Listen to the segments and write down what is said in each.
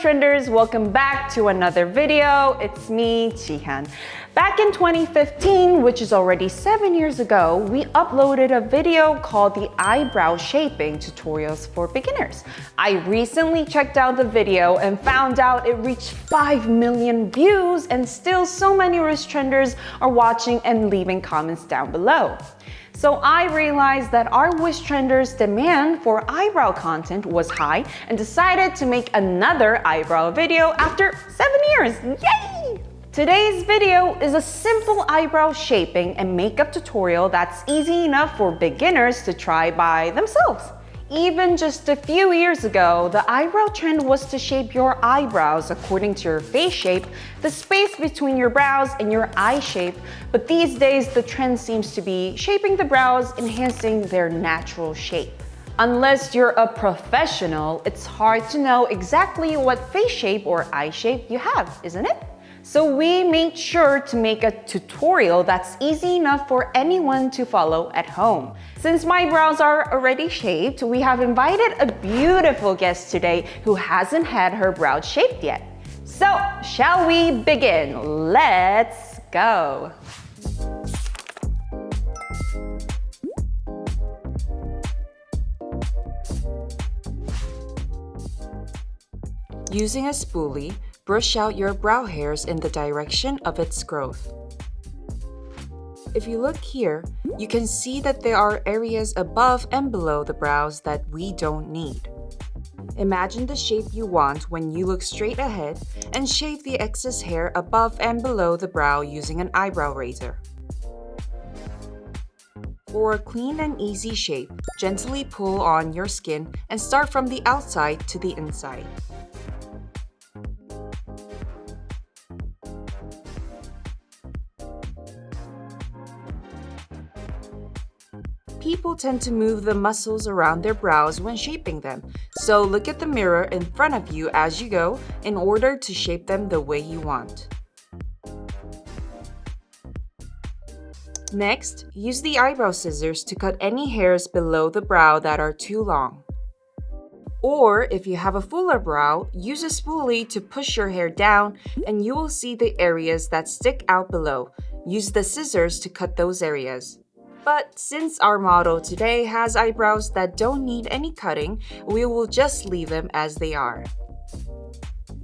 Wishtrenders, welcome back to another video. It's me, Chihan. Back in 2015, which is already 7 years ago, we uploaded a video called the Eyebrow Shaping Tutorials for Beginners. I recently checked out the video and found out it reached 5 million views, and still so many Wishtrenders are watching and leaving comments down below. So I realized that our Wishtrenders' demand for eyebrow content was high and decided to make another eyebrow video after 7 years. Yay! Today's video is a simple eyebrow shaping and makeup tutorial that's easy enough for beginners to try by themselves. Even just a few years ago, the eyebrow trend was to shape your eyebrows according to your face shape, the space between your brows and your eye shape. But these days, the trend seems to be shaping the brows, enhancing their natural shape. Unless you're a professional, it's hard to know exactly what face shape or eye shape you have, isn't it? So we made sure to make a tutorial that's easy enough for anyone to follow at home. Since my brows are already shaped, we have invited a beautiful guest today who hasn't had her brows shaped yet. So, shall we begin? Let's go! Using a spoolie, brush out your brow hairs in the direction of its growth. If you look here, you can see that there are areas above and below the brows that we don't need. Imagine the shape you want when you look straight ahead and shave the excess hair above and below the brow using an eyebrow razor. For a clean and easy shape, gently pull on your skin and start from the outside to the inside. People tend to move the muscles around their brows when shaping them, so look at the mirror in front of you as you go in order to shape them the way you want. Next, use the eyebrow scissors to cut any hairs below the brow that are too long. Or if you have a fuller brow, use a spoolie to push your hair down and you will see the areas that stick out below. Use the scissors to cut those areas. But since our model today has eyebrows that don't need any cutting, we will just leave them as they are.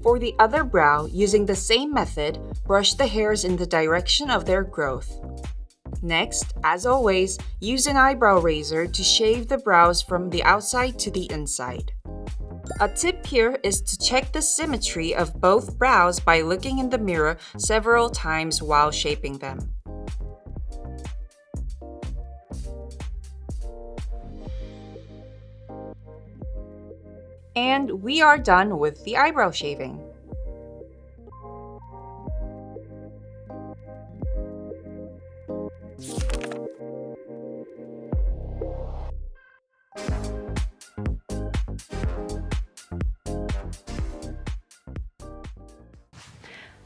For the other brow, using the same method, brush the hairs in the direction of their growth. Next, as always, use an eyebrow razor to shave the brows from the outside to the inside. A tip here is to check the symmetry of both brows by looking in the mirror several times while shaping them. And we are done with the eyebrow shaving.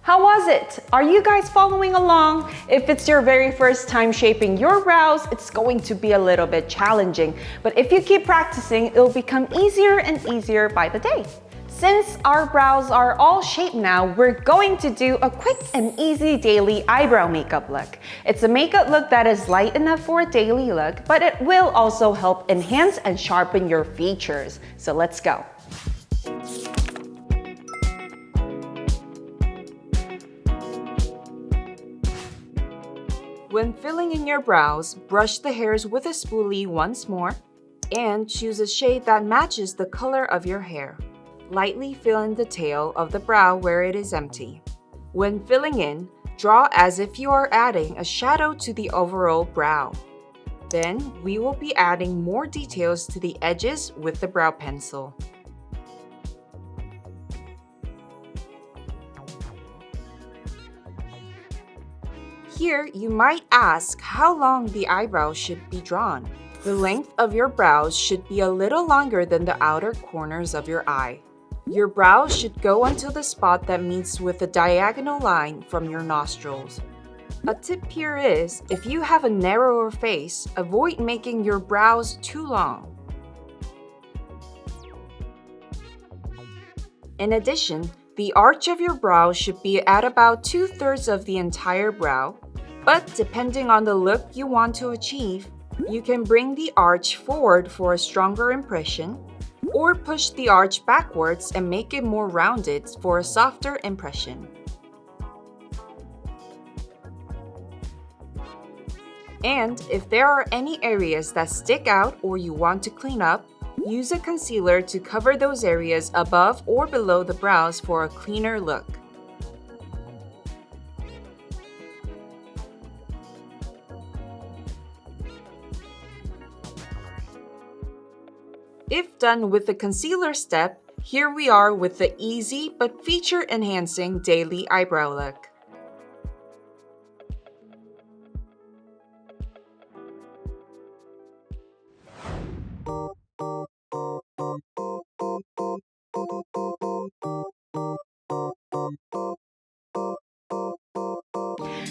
How was it? Are you guys following along? If it's your very first time shaping your brows, it's going to be a little bit challenging. But if you keep practicing, it'll become easier and easier by the day. Since our brows are all shaped now, we're going to do a quick and easy daily eyebrow makeup look. It's a makeup look that is light enough for a daily look, but it will also help enhance and sharpen your features. So let's go. When filling in your brows, brush the hairs with a spoolie once more and choose a shade that matches the color of your hair. Lightly fill in the tail of the brow where it is empty. When filling in, draw as if you are adding a shadow to the overall brow. Then, we will be adding more details to the edges with the brow pencil. Here, you might ask how long the eyebrows should be drawn. The length of your brows should be a little longer than the outer corners of your eye. Your brows should go until the spot that meets with the diagonal line from your nostrils. A tip here is, if you have a narrower face, avoid making your brows too long. In addition, the arch of your brow should be at about 2/3 of the entire brow, but depending on the look you want to achieve, you can bring the arch forward for a stronger impression, or push the arch backwards and make it more rounded for a softer impression. And if there are any areas that stick out or you want to clean up, use a concealer to cover those areas above or below the brows for a cleaner look. If done with the concealer step, here we are with the easy but feature-enhancing daily eyebrow look.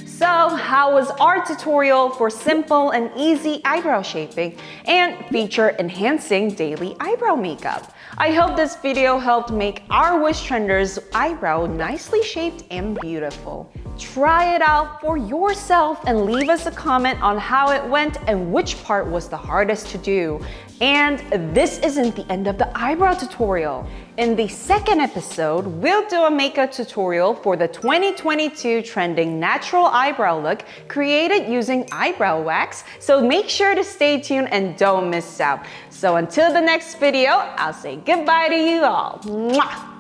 So, how was our tutorial for simple and easy eyebrow shaping and feature-enhancing daily eyebrow makeup? I hope this video helped make our Wishtrenders eyebrow nicely shaped and beautiful. Try it out for yourself and leave us a comment on how it went and which part was the hardest to do. And this isn't the end of the eyebrow tutorial. In the second episode, we'll do a makeup tutorial for the 2022 trending natural eyebrow look created using eyebrow wax, so make sure to stay tuned and don't miss out. So until the next video, I'll say goodbye to you all. Mwah!